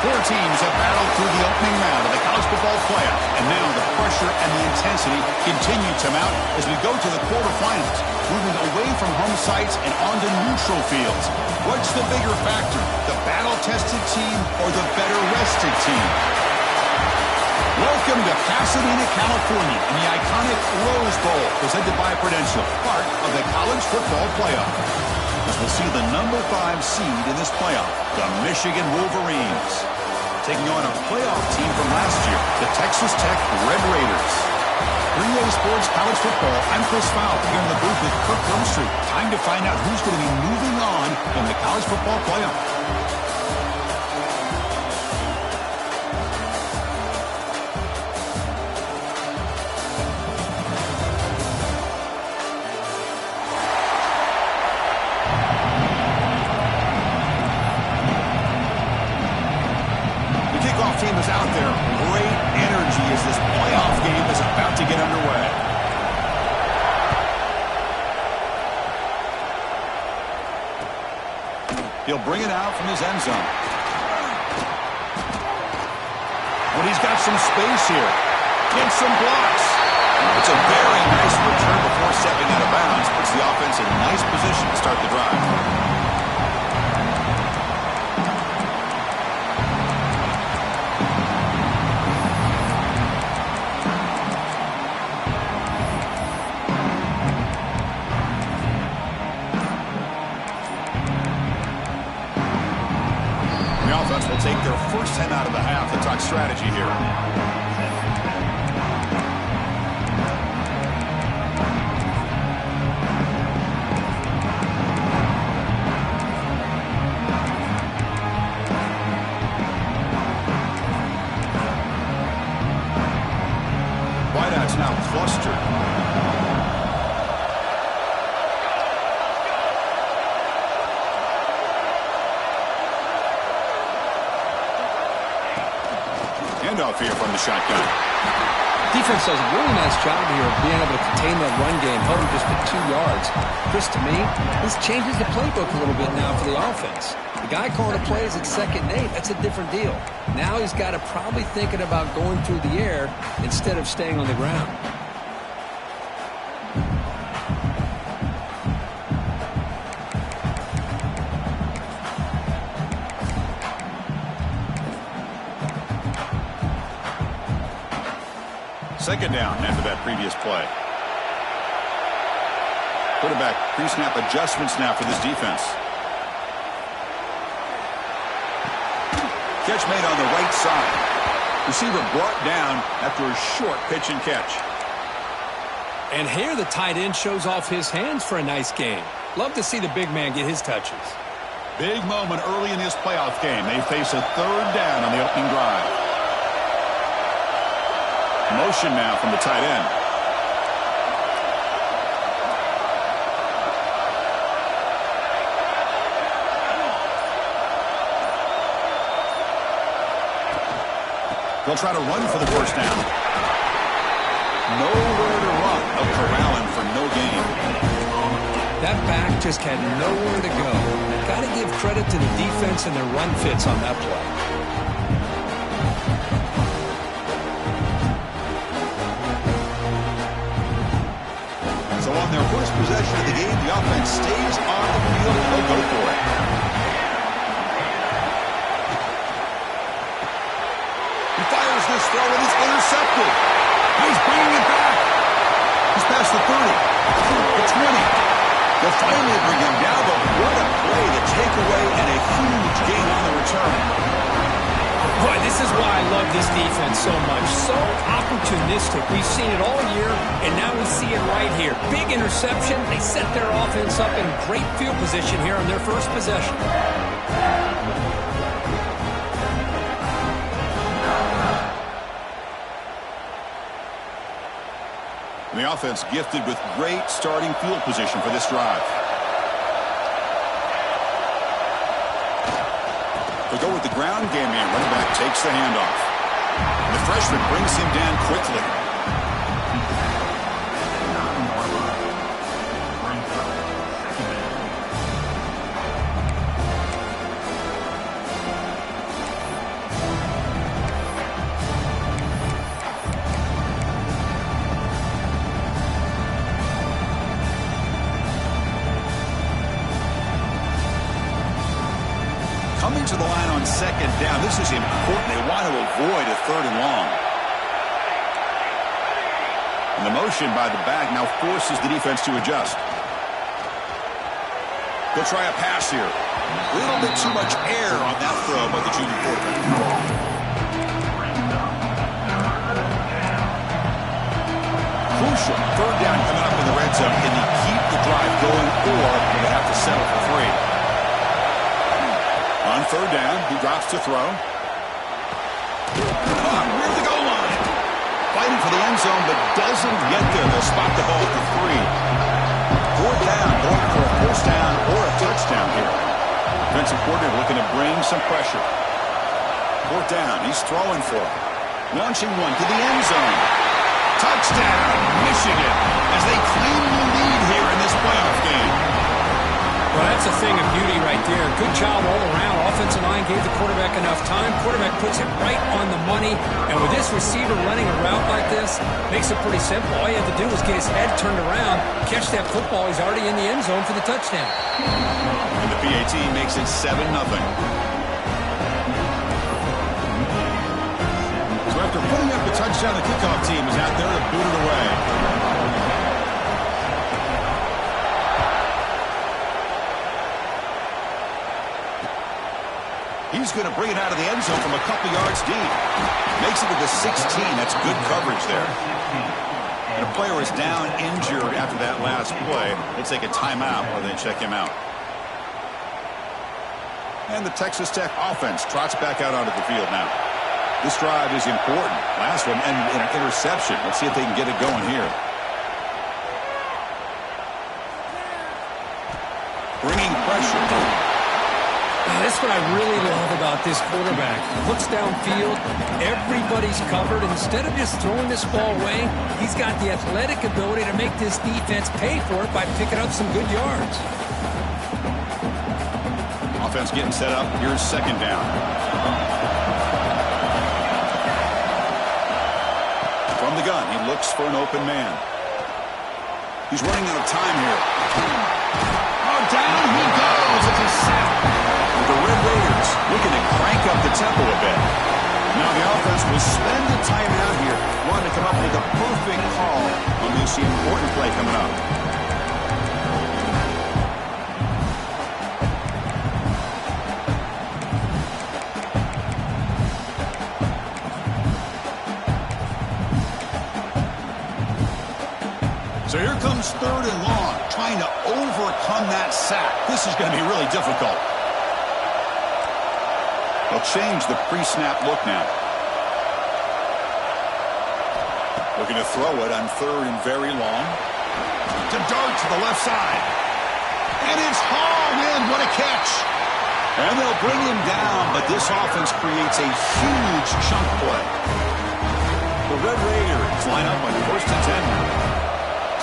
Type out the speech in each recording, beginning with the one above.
Four teams have battled through the opening round of the college football playoff, and now the pressure and the intensity continue to mount as we go to the quarterfinals, moving away from home sites and onto neutral fields. What's the bigger factor, the battle-tested team or the better-rested team? Welcome to Pasadena, California, in the iconic Rose Bowl, presented by Prudential, part of the college football playoff. As we'll see the number 5 seed in this playoff, the Michigan Wolverines, taking on a playoff team from last year, the Texas Tech Red Raiders. 3A Sports College Football, I'm Chris Fowler, here in the booth with Kirk Gumstreet. Time to find out who's going to be moving on in the college football playoff. Team is out there. Great energy as this playoff game is about to get underway. He'll bring it out from his end zone. But he's got some space here. Gets some blocks. It's a very nice return before stepping out of bounds. Puts the offense in a nice position to start the drive. Will take their first 10 out of the half to talk strategy here. Wideouts now clustered. Off here from the shotgun. Defense does a really nice job here of being able to contain that run game, held him just for 2 yards. Chris, to me, this changes the playbook a little bit now for the offense. The guy calling the plays at 2nd and 8, that's a different deal. Now he's got to probably thinking about going through the air instead of staying on the ground. Second down after that previous play. Quarterback pre-snap adjustments now for this defense. Catch made on the right side. Receiver brought down after a short pitch and catch. And here the tight end shows off his hands for a nice game. Love to see the big man get his touches. Big moment early in this playoff game. They face a 3rd down on the opening drive. Motion now from the tight end. They'll try to run for the first down. Nowhere to run. A corralling for no gain. That back just had nowhere to go. Got to give credit to the defense and their run fits on that play. So on their first possession of the game, the offense stays on the field and they'll go for it. He fires this throw and it's intercepted. He's bringing it back. He's past the 30, the 20. They'll finally bring him down, but what a play to take away and a huge gain on the return. Boy, this is why I love this defense so much. So opportunistic. We've seen it all year, and now we see it right here. Big interception. They set their offense up in great field position here on their first possession. And the offense gifted with great starting field position for this drive. They go with the ground game here. Running back takes the handoff. The freshman brings him down quickly. Coming to the line on second down. This is important. They want to avoid a 3rd and long. And the motion by the back now forces the defense to adjust. They'll try a pass here. A little bit too much air on that throw by the junior quarterback. Crucial 3rd down coming up in the red zone. Can they keep the drive going, or do they have to settle for 3? On 3rd down, he drops to throw. Near the goal line. Fighting for the end zone, but doesn't get there. They'll spot the ball for 3. 4th down, going for a 1st down or a touchdown here. Defensive coordinator looking to bring some pressure. 4th down, he's throwing for it. Launching one to the end zone. Touchdown, Michigan, as they claim the lead here in this playoff game. Well, that's a thing of beauty right there. Good job all around. Offensive line gave the quarterback enough time. Quarterback puts it right on the money. And with this receiver running a route like this, makes it pretty simple. All you have to do is get his head turned around, catch that football. He's already in the end zone for the touchdown. And the PAT makes it 7-0. So after putting up the touchdown, the kickoff team is out there to boot it away. He's going to bring it out of the end zone from a couple yards deep. Makes it to the 16. That's good coverage there. And a player is down injured after that last play. They'll take a timeout while they check him out. And the Texas Tech offense trots back out onto the field now. This drive is important. Last one ended in an interception. Let's see if they can get it going here. Bringing pressure. That's what I really love about this quarterback. Looks downfield, everybody's covered. Instead of just throwing this ball away, he's got the athletic ability to make this defense pay for it by picking up some good yards. Offense getting set up. Here's 2nd down. From the gun, he looks for an open man. He's running out of time here. Oh, down he goes. It's a sack. The Red Raiders looking to crank up the tempo a bit. Now the offense will spend the timeout here, wanting to come up with a perfect call on this important play coming up. So here comes 3rd and long, trying to overcome that sack. This is going to be really difficult. They'll change the pre-snap look now. Looking to throw it on 3rd and very long. To dart to the left side. And it's hauled in. What a catch. And they'll bring him down, but this offense creates a huge chunk play. The Red Raiders line up on 1st and 10.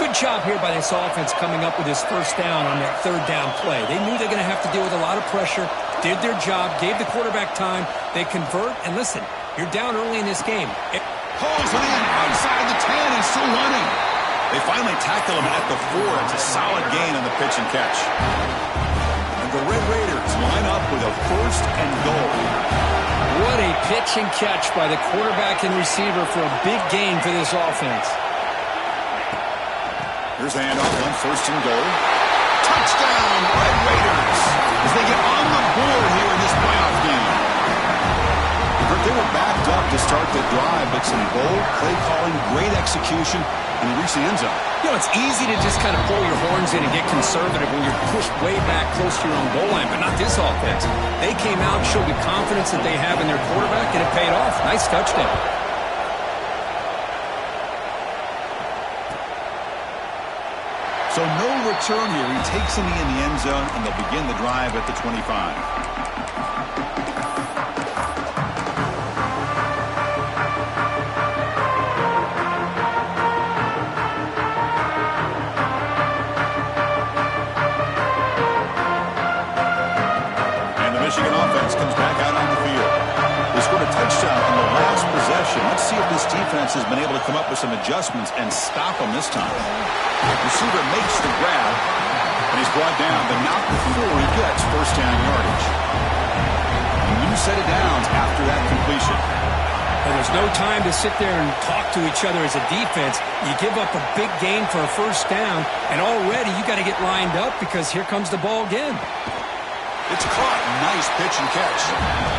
Good job here by this offense coming up with this 1st down on that 3rd down play. They knew they're going to have to deal with a lot of pressure, did their job, gave the quarterback time. They convert, and listen, you're down early in this game. Pulls it in outside the 10 and still running. They finally tackle him at the 4. It's a solid gain on the pitch and catch. And the Red Raiders line up with a 1st and goal. What a pitch and catch by the quarterback and receiver for a big gain for this offense. Here's the handoff on 1st and goal. Touchdown, Red Raiders, as they get on the board here in this playoff game. They were backed up to start the drive, but some bold play calling, great execution, and they reach the end zone. You know, it's easy to just kind of pull your horns in and get conservative when you're pushed way back close to your own goal line, but not this offense. They came out and showed the confidence that they have in their quarterback, and it paid off. Nice touchdown. So no return here. He takes him in the end zone, and they'll begin the drive at the 25. Michigan offense comes back out on the field. They scored a touchdown on the last possession. Let's see if this defense has been able to come up with some adjustments and stop them this time. Receiver makes the grab, and he's brought down, but not before he gets 1st down yardage. set of downs after that completion. And there's no time to sit there and talk to each other as a defense. You give up a big gain for a first down, and already you got to get lined up because here comes the ball again. It's caught. Nice pitch and catch.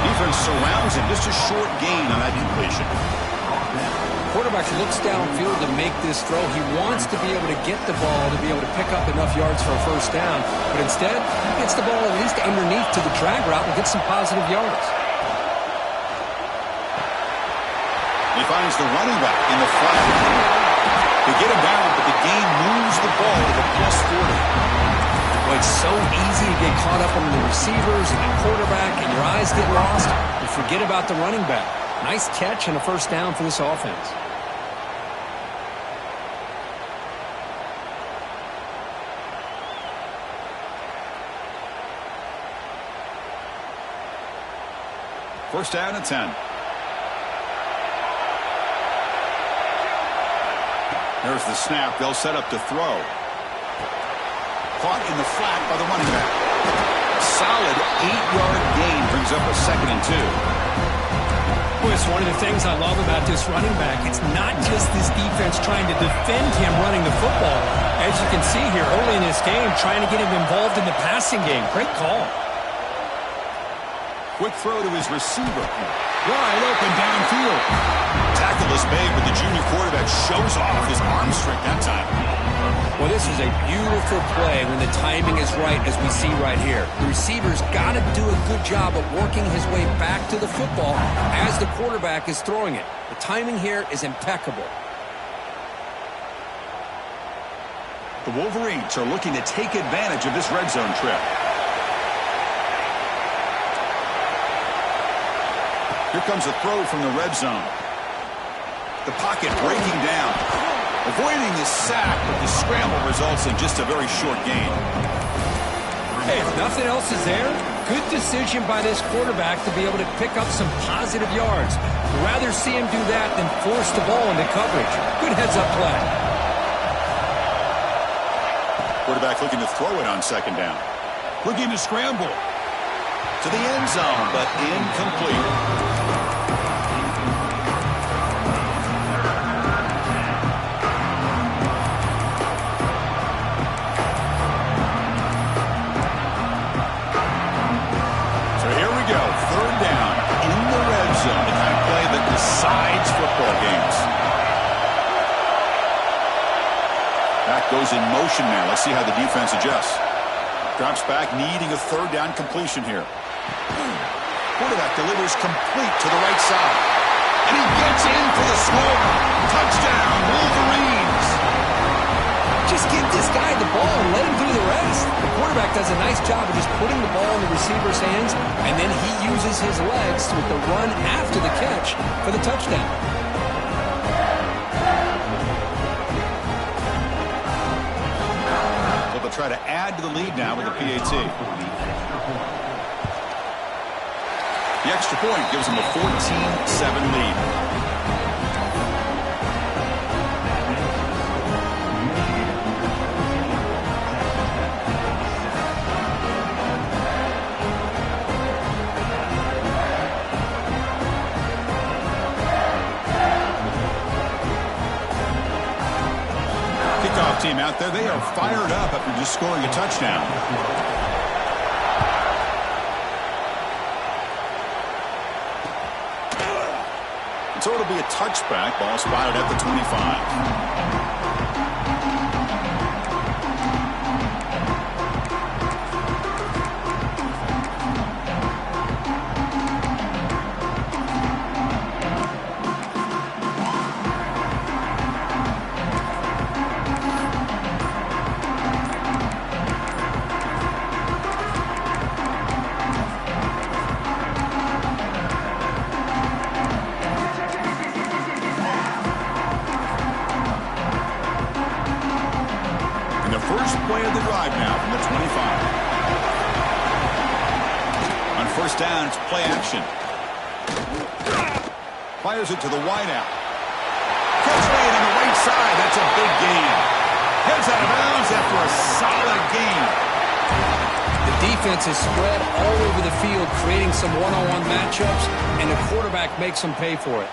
Defense surrounds him. Just a short gain on that completion. Quarterback looks downfield to make this throw. He wants to be able to get the ball to be able to pick up enough yards for a first down. But instead, he gets the ball at least underneath to the drag route and gets some positive yards. He finds the running back in the flat. They get him down, but the game moves the ball to the plus 40. Well, it's so easy to get caught up on the receivers and the quarterback, and your eyes get lost. You forget about the running back. Nice catch and a first down for this offense. First down and 10. There's the snap. They'll set up to throw. Caught in the flat by the running back. Solid 8-yard gain brings up a 2nd and 2. Well, it's one of the things I love about this running back. It's not just this defense trying to defend him running the football. As you can see here early in this game, trying to get him involved in the passing game. Great call. Quick throw to his receiver. Wide open downfield. Tackle is made, but the junior quarterback shows off his arm strength that time. Well, this is a beautiful play when the timing is right, as we see right here. The receiver's got to do a good job of working his way back to the football as the quarterback is throwing it. The timing here is impeccable. The Wolverines are looking to take advantage of this red zone trip. Here comes a throw from the red zone. The pocket breaking down. Avoiding the sack, but the scramble results in just a very short gain. Hey, if nothing else is there, good decision by this quarterback to be able to pick up some positive yards. I'd rather see him do that than force the ball into coverage. Good heads-up play. Quarterback looking to throw it on 2nd down. Looking to scramble. To the end zone, but incomplete. Decides football games. Back goes in motion now. Let's see how the defense adjusts. Drops back, needing a 3rd down completion here. Quarterback delivers complete to the right side. And he gets in for the score. Touchdown, Wolverines. Just give this guy the ball and let him do the rest. The quarterback does a nice job of just putting the ball in the receiver's hands, and then he uses his legs with the run after the catch for the touchdown. So they'll try to add to the lead now with the PAT. The extra point gives them a 14-7 lead. Team out there, they are fired up after just scoring a touchdown. And so it'll be a touchback. Ball spotted at the 25. First play of the drive now from the 25. On 1st down, it's play action. Fires it to the wideout. Catch made on the right side. That's a big gain. Heads out of bounds after a solid gain. The defense is spread all over the field, creating some one-on-one matchups, and the quarterback makes them pay for it.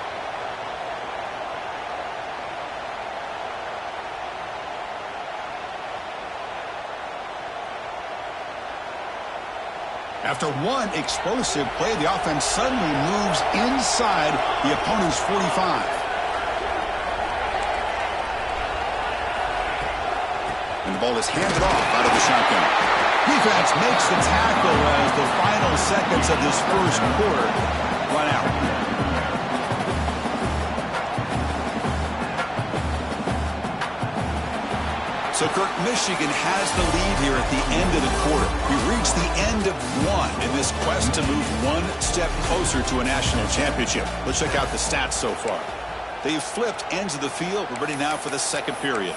After one explosive play, the offense suddenly moves inside the opponent's 45. And the ball is handed off out of the shotgun. Defense makes the tackle as the final seconds of this first quarter run out. So, Kirk, Michigan has the lead here at the end of the quarter. We've reached the end of one in this quest to move one step closer to a national championship. Let's check out the stats so far. They've flipped ends of the field. We're ready now for the second period.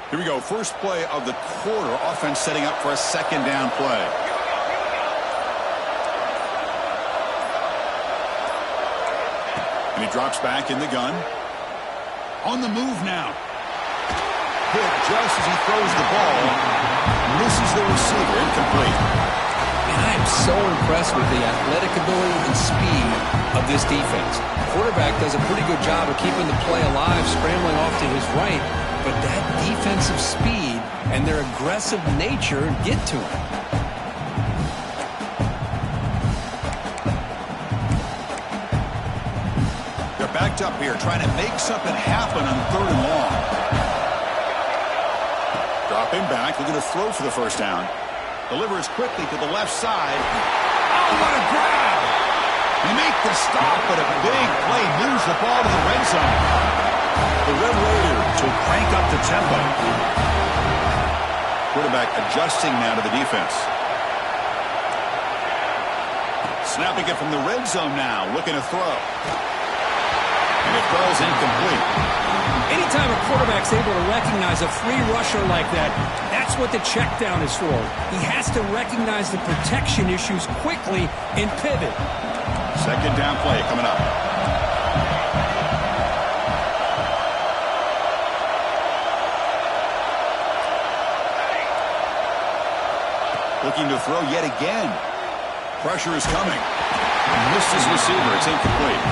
Here we go. First play of the quarter. Offense setting up for a second down play. And he drops back in the gun. On the move now. Hit just as he throws the ball. Misses the receiver. Incomplete. And I am so impressed with the athletic ability and speed of this defense. The quarterback does a pretty good job of keeping the play alive, scrambling off to his right. But that defensive speed and their aggressive nature get to him. They're backed up here trying to make something happen on third and long. Dropping back, looking to throw for the first down. Delivers quickly to the left side. Oh, what a grab! They make the stop, but a big play moves the ball to the red zone. The Red Raiders will crank up the tempo. Quarterback adjusting now to the defense. Snapping it from the red zone now, looking to throw. And it throws incomplete. Anytime a quarterback's able to recognize a free rusher like that, that's what the check down is for. He has to recognize the protection issues quickly and pivot. Second down play coming up. Looking to throw yet again. Pressure is coming. Missed his receiver. It's incomplete.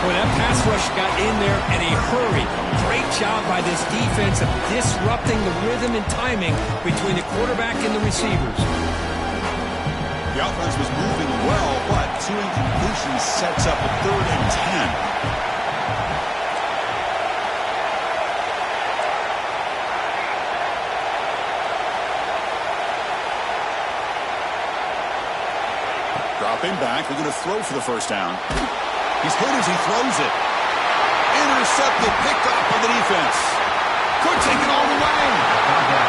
Boy, that pass rush got in there in a hurry. Great job by this defense of disrupting the rhythm and timing between the quarterback and the receivers. The offense was moving well, but two incompletions sets up a 3rd and 10. Dropping back, looking to throw for the first down. He's hit as he throws it. Intercepted, picked off by the defense. Could take it all the way.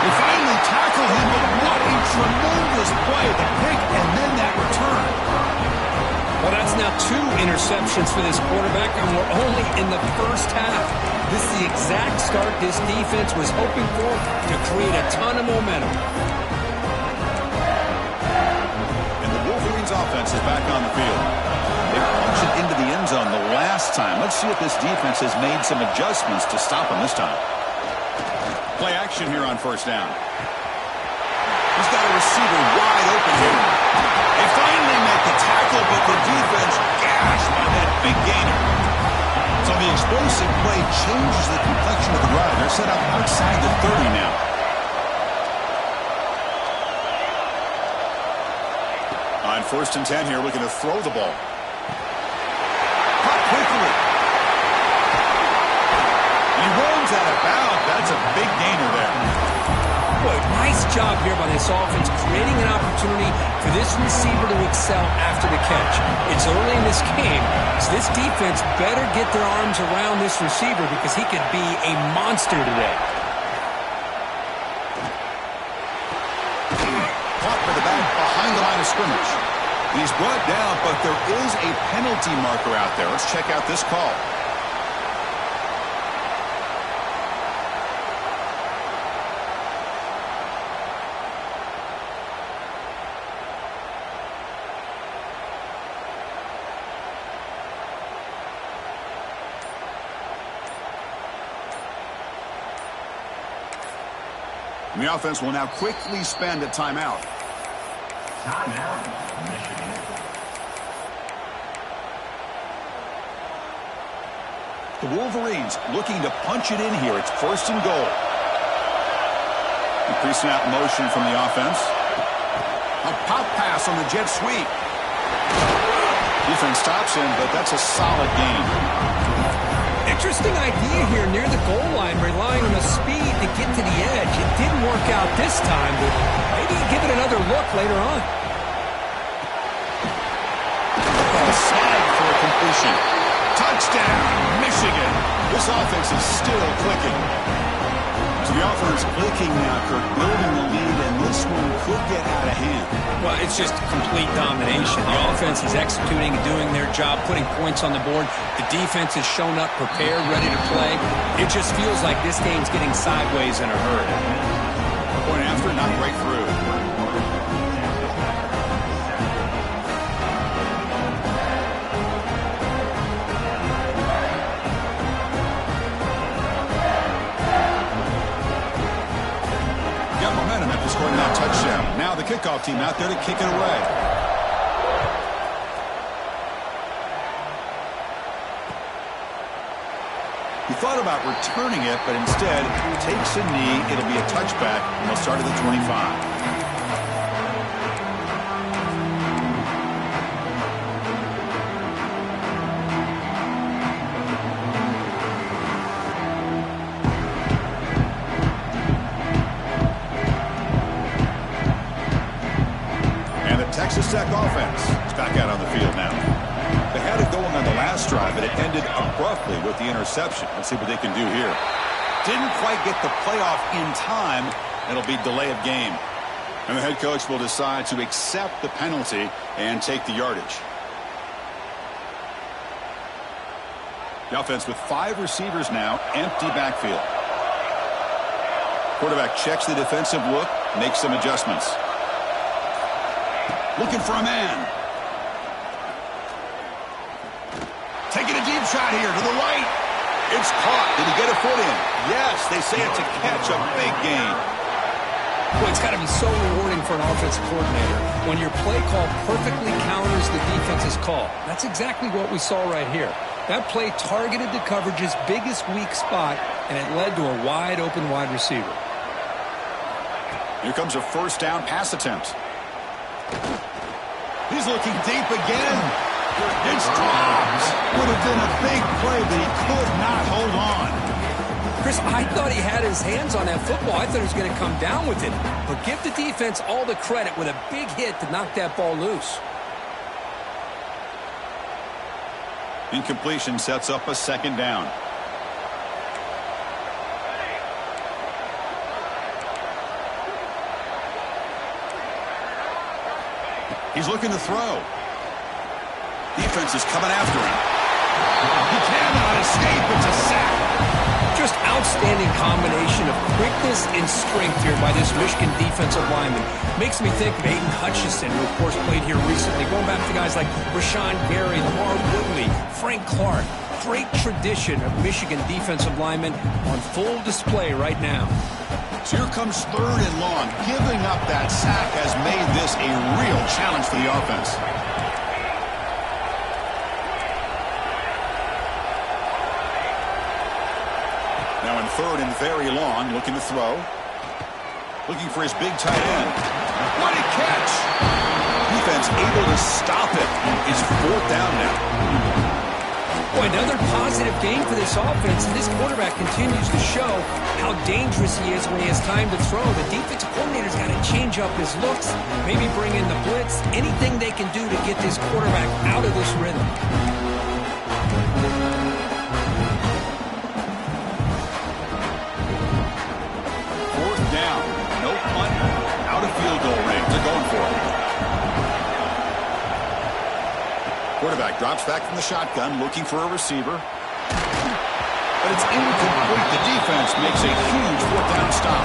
They finally tackle him, but what a tremendous play. The pick and then that return. Well, that's now 2 interceptions for this quarterback, and we're only in the first half. This is the exact start this defense was hoping for to create a ton of momentum. Offense is back on the field. They punched it into the end zone the last time. Let's see if this defense has made some adjustments to stop him this time. Play action here on first down. He's got a receiver wide open here. They finally make the tackle, but the defense gashed by that big gainer. So the explosive play changes the complexion of the drive. They're set up outside the 30 now. On 1st and 10 here, looking to throw the ball. Caught quickly. And he runs out of bounds. That's a big gainer there. Boy, nice job here by this offense, creating an opportunity for this receiver to excel after the catch. It's early in this game, so this defense better get their arms around this receiver because he could be a monster today. Caught for the back behind the line of scrimmage. He's brought down, but there is a penalty marker out there. Let's check out this call. And the offense will now quickly spend a timeout. Timeout, Michigan. The Wolverines looking to punch it in here. It's 1st and goal. Pre-snap motion from the offense. A pop pass on the jet sweep. Defense stops him, but that's a solid gain. Interesting idea here near the goal line, relying on the speed to get to the edge. It didn't work out this time, but maybe give it another look later on. A snag for a completion. Touchdown, Michigan. This offense is still clicking. So the offense clicking now, Kirk, building the lead, and this one could get out of hand. Well, it's just complete domination. The offense is executing, doing their job, putting points on the board. The defense has shown up, prepared, ready to play. It just feels like this game's getting sideways in a hurry. Point after, not right through. Got momentum after scoring that touchdown. Now the kickoff team out there to kick it away. He thought about returning it, but instead takes a knee. It'll be a touchback, and they'll start at the 25. Texas Tech offense is back out on the field now. They had it going on the last drive, but it ended abruptly with the interception. Let's see what they can do here. Didn't quite get the playoff in time. It'll be delay of game. And the head coach will decide to accept the penalty and take the yardage. The offense with 5 receivers now, empty backfield. Quarterback checks the defensive look, makes some adjustments. Looking for a man. Taking a deep shot here to the right. It's caught. Did he get a foot in? Yes, they say it's a catch, a big gain. Boy, it's got to be so rewarding for an offensive coordinator when your play call perfectly counters the defense's call. That's exactly what we saw right here. That play targeted the coverage's biggest weak spot, and it led to a wide-open wide receiver. Here comes a 1st down pass attempt. He's looking deep again. It's dropped. Would have been a big play, but he could not hold on. Chris, I thought he had his hands on that football. I thought he was going to come down with it. But give the defense all the credit with a big hit to knock that ball loose. Incompletion sets up a 2nd down. He's looking to throw. Defense is coming after him. He cannot escape. It's a sack. Just outstanding combination of quickness and strength here by this Michigan defensive lineman. Makes me think of Aiden Hutchinson, who of course played here recently. Going back to guys like Rashawn Gary, Lamar Woodley, Frank Clark. Great tradition of Michigan defensive linemen on full display right now. So here comes 3rd and long. Giving up that sack has made this a real challenge for the offense. Now in 3rd and very long, looking to throw. Looking for his big tight end. What a catch! Defense able to stop it. It's 4th down now. Boy, another positive game for this offense, and this quarterback continues to show how dangerous he is when he has time to throw. The defensive coordinator's got to change up his looks, maybe bring in the blitz, anything they can do to get this quarterback out of this rhythm. 4th down, no punt, out of field goal range. They're going for it. Quarterback drops back from the shotgun, looking for a receiver. But it's incomplete. The defense makes a huge 4th down stop.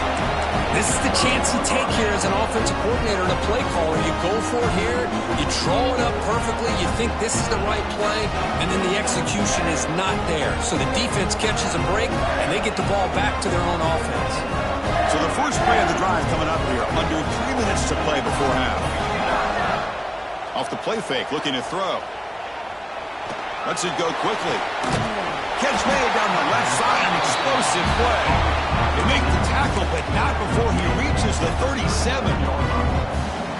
This is the chance you take here as an offensive coordinator and a play caller. You go for it here, you draw it up perfectly, you think this is the right play, and then the execution is not there. So the defense catches a break, and they get the ball back to their own offense. So the first play of the drive coming up here. Under 3 minutes to play before half. Off the play fake, looking to throw. Lets it go quickly. Catch made down the left side. An explosive play. They make the tackle, but not before he reaches the 37.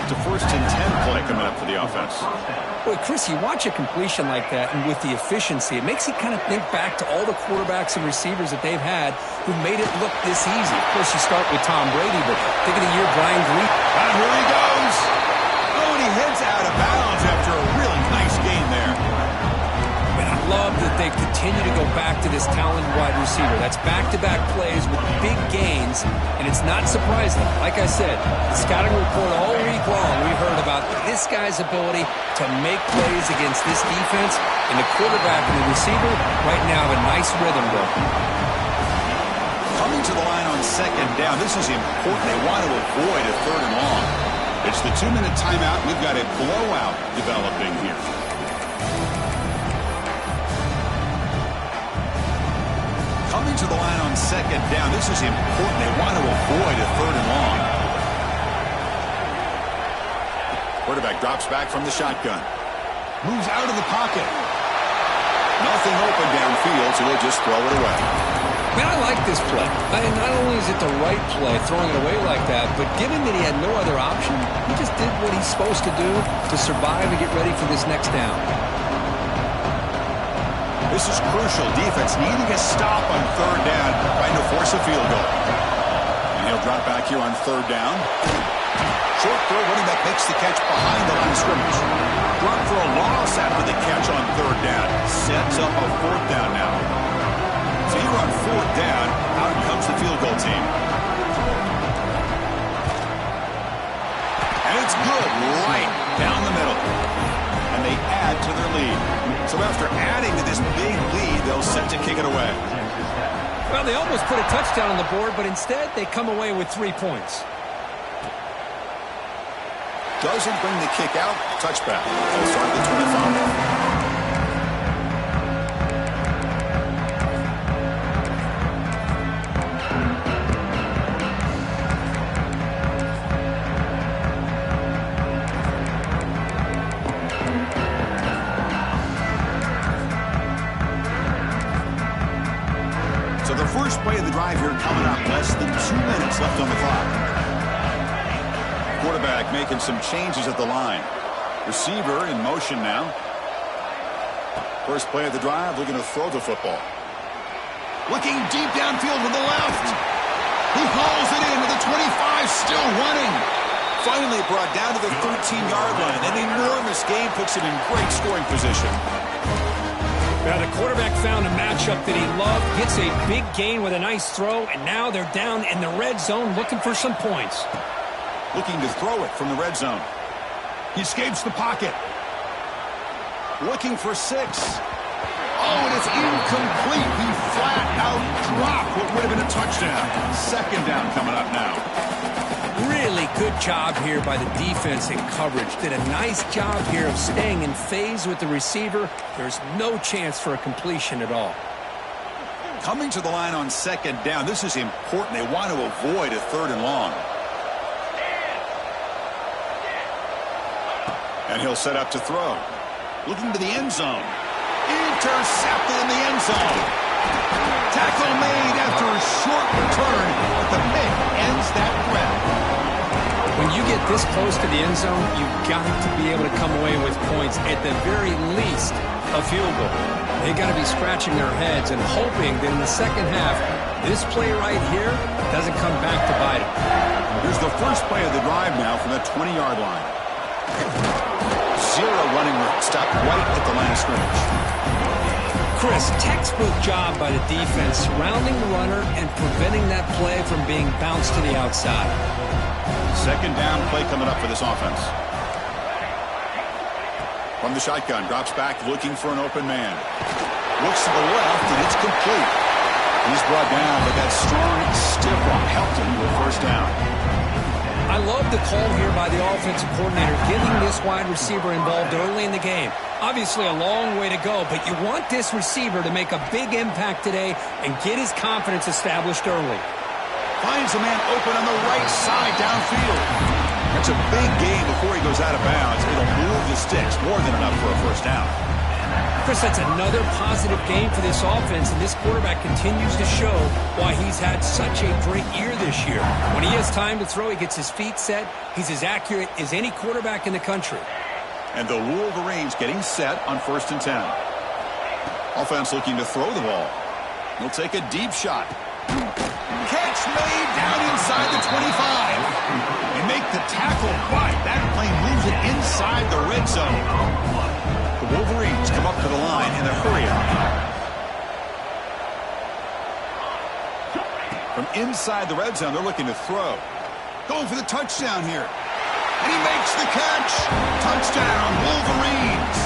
It's a 1st and 10 play coming up for the offense. Boy, Chris, you watch a completion like that, and with the efficiency, it makes you kind of think back to all the quarterbacks and receivers that they've had who made it look this easy. Of course, you start with Tom Brady, but think of the year Brian Greene. And here he goes. Oh, and he heads out of bounds after a really nice gain there. And I love that they continue to go back to this talented wide receiver. That's back-to-back plays with big gains, and it's not surprising. Like I said, the scouting report all week long, we heard about this guy's ability to make plays against this defense, and the quarterback and the receiver right now have a nice rhythm going. Coming to the line on 2nd down, this is important. They want to avoid a 3rd and long. It's the 2-minute timeout. We've got a blowout developing here. Coming to the line on 2nd down, this is important. They want to avoid a 3rd and long. Quarterback drops back from the shotgun. Moves out of the pocket. Nothing open downfield, so he'll just throw it away. Man, I like this play. Not only is it the right play, throwing it away like that, but given that he had no other option, he just did what he's supposed to do to survive and get ready for this next down. This is crucial. Defense needing a stop on 3rd down, trying to force a field goal. And he'll drop back here on 3rd down. Short throw, running back makes the catch behind the line of scrimmage. Drop for a loss after the catch on 3rd down. Sets up a 4th down now. So here on 4th down, out comes the field goal team. And it's good, right down the middle. And they add to their lead. So after adding to this big lead, they'll set to kick it away. Well, they almost put a touchdown on the board, but instead they come away with 3 points. Doesn't bring the kick out. Touchback. They'll start at the 25. So the first play of the drive here coming up. Less than 2 minutes left on the clock. Quarterback making some changes at the line. Receiver in motion now. First play of the drive, looking to throw the football. Looking deep downfield to the left. He hauls it in to the 25, still running. Finally brought down to the 13-yard line. An enormous gain puts him in great scoring position. Now the quarterback found a matchup that he loved, gets a big gain with a nice throw, and now they're down in the red zone looking for some points. Looking to throw it from the red zone. He escapes the pocket. Looking for 6. Oh, and it's incomplete. He flat out dropped what would have been a touchdown. 2nd down coming up now. Really good job here by the defense in coverage. Did a nice job here of staying in phase with the receiver. There's no chance for a completion at all. Coming to the line on 2nd down. This is important. They want to avoid a 3rd and long. And he'll set up to throw. Looking to the end zone. Intercepted in the end zone. Tackle made after a short return, but the pick ends that threat. When you get this close to the end zone, you've got to be able to come away with points, at the very least, a field goal. They got to be scratching their heads and hoping that in the second half, this play right here doesn't come back to bite them. Here's the first play of the drive now from the 20-yard line. 0 running room. Stopped right at the line of scrimmage. Chris, textbook job by the defense, surrounding the runner and preventing that play from being bounced to the outside. 2nd down play coming up for this offense. From the shotgun, drops back looking for an open man. Looks to the left, and it's complete. He's brought down, but that strong, stiff arm helped him to a 1st down. I love the call here by the offensive coordinator, getting this wide receiver involved early in the game. Obviously a long way to go, but you want this receiver to make a big impact today and get his confidence established early. Finds a man open on the right side downfield. That's a big gain before he goes out of bounds. It'll move the sticks, more than enough for a first down. Chris, that's another positive game for this offense, and this quarterback continues to show why he's had such a great year this year. When he has time to throw, he gets his feet set. He's as accurate as any quarterback in the country. And the Wolverines getting set on 1st and 10. Offense looking to throw the ball. He'll take a deep shot. Catch made down inside the 25. They make the tackle, but that plane moves it inside the red zone. The Wolverines come up to the line in a hurry-up. From inside the red zone, they're looking to throw. Going for the touchdown here. And he makes the catch. Touchdown, Wolverines.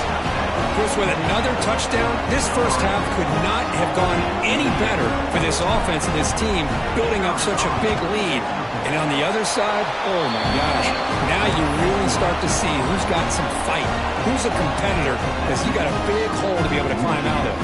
Chris, with another touchdown, this first half could not have gone any better for this offense and this team, building up such a big lead. And on the other side, oh my gosh, now you really start to see who's got some fight, who's a competitor, because you got a big hole to be able to climb out of.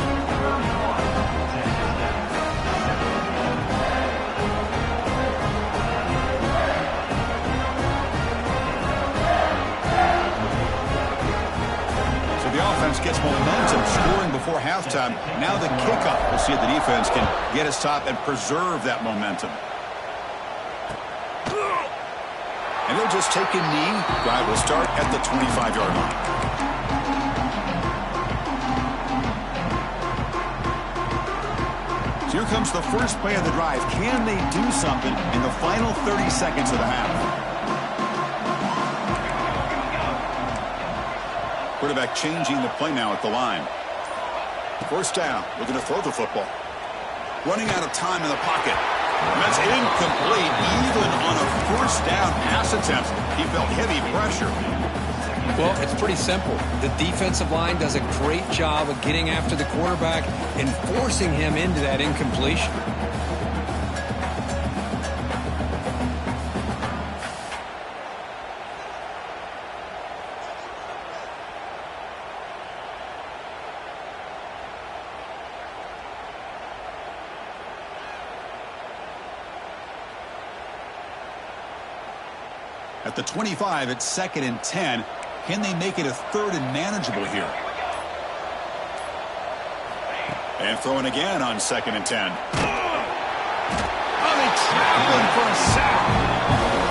Offense gets momentum scoring before halftime. Now the kickoff. We'll see if the defense can get a stop and preserve that momentum. And they'll just take a knee. Drive will start at the 25-yard line. So here comes the first play of the drive. Can they do something in the final 30 seconds of the half? Quarterback changing the play now at the line. First down, looking to throw the football. Running out of time in the pocket. And that's incomplete. Even on a first down pass attempt, he felt heavy pressure. Well, it's pretty simple. The defensive line does a great job of getting after the quarterback and forcing him into that incompletion. At the 25, it's 2nd and 10. Can they make it a 3rd and manageable here? And throwing again on 2nd and 10. Oh, they trap him for a sack.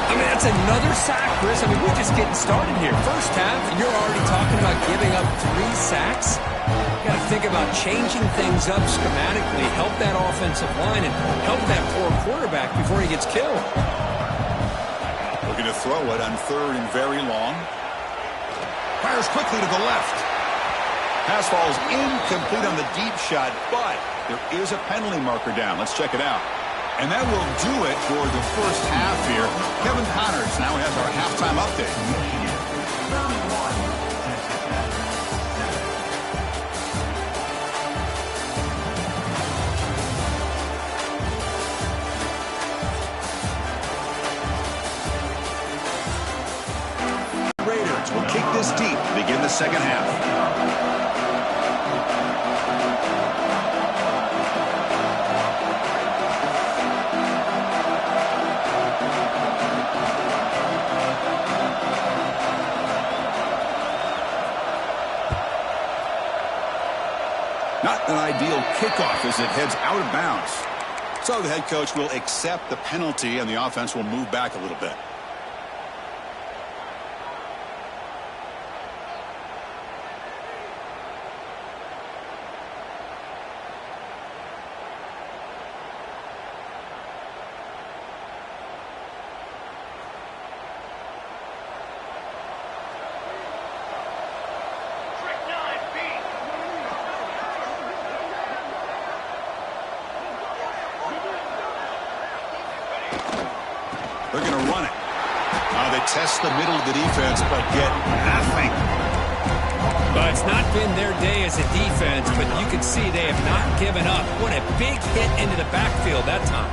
I mean, that's another sack, Chris. I mean, we're just getting started here. First half, and you're already talking about giving up 3 sacks. You got to think about changing things up schematically, help that offensive line, and help that poor quarterback before he gets killed. Looking to throw it on 3rd and very long. Fires quickly to the left. Pass falls incomplete on the deep shot, but there is a penalty marker down. Let's check it out. And that will do it for the first half here. Kevin Connors now has our halftime update. Will kick this deep to begin the second half. Not an ideal kickoff as it heads out of bounds. So the head coach will accept the penalty and the offense will move back a little bit. They're going to run it. They test the middle of the defense, but get nothing. But it's not been their day as a defense, but you can see they have not given up. What a big hit into the backfield that time.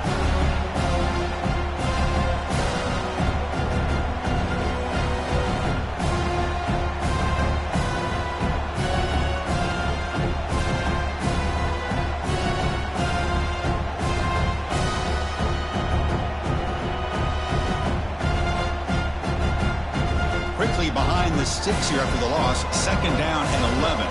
sticks here after the loss. 2nd down and 11.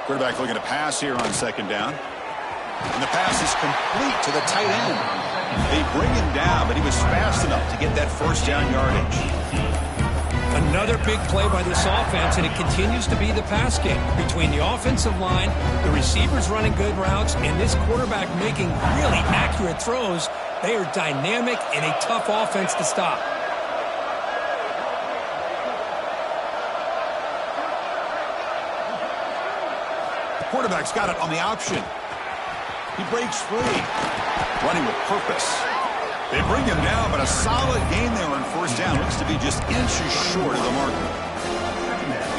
Quarterback looking to pass here on 2nd down. And the pass is complete to the tight end. They bring him down, but he was fast enough to get that 1st down yardage. Another big play by this offense, and it continues to be the pass game. Between the offensive line, the receivers running good routes, and this quarterback making really accurate throws, they are dynamic and a tough offense to stop. The quarterback's got it on the option. He breaks free. Running with purpose. They bring him down, but a solid gain there on 1st down. Looks to be just inches short of the marker.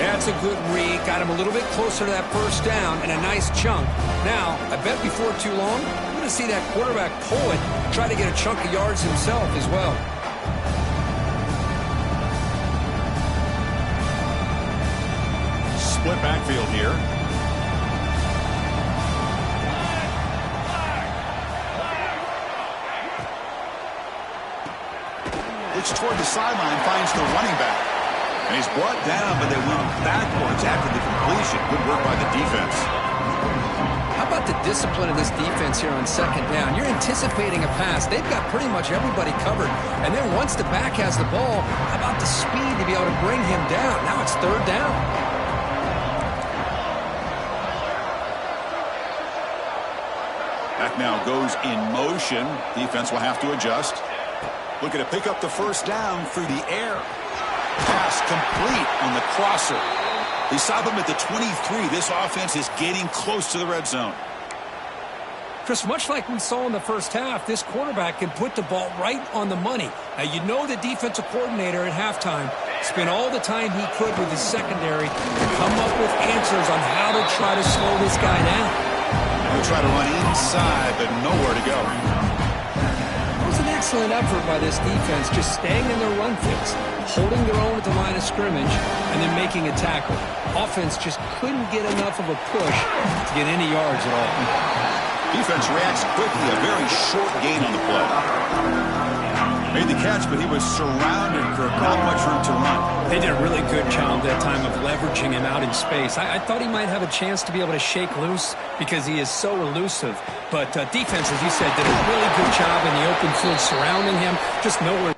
That's a good read. Got him a little bit closer to that 1st down and a nice chunk. Now, I bet before too long, we're going to see that quarterback pull it, try to get a chunk of yards himself as well. Split backfield here. Toward the sideline, finds the running back. And he's brought down, but they went backwards after the completion. Good work by the defense. How about the discipline of this defense here on 2nd down? You're anticipating a pass. They've got pretty much everybody covered. And then once the back has the ball, how about the speed to be able to bring him down? Now it's 3rd down. Back now goes in motion. Defense will have to adjust. Looking to pick up the 1st down through the air. Pass complete on the crosser. They stop him at the 23. This offense is getting close to the red zone. Chris, much like we saw in the 1st half, this quarterback can put the ball right on the money. Now, you know the defensive coordinator at halftime spent all the time he could with his secondary to come up with answers on how to try to slow this guy down. They'll try to run inside, but nowhere to go. Excellent effort by this defense, just staying in their run fits, holding their own at the line of scrimmage, and then making a tackle. Offense just couldn't get enough of a push to get any yards at all. Defense reacts quickly, a very short gain on the play. Made the catch, but he was surrounded for not much room to run. They did a really good job that time of leveraging him out in space. I thought he might have a chance to be able to shake loose because he is so elusive. But defense, as you said, did a really good job in the open field surrounding him. Just nowhere.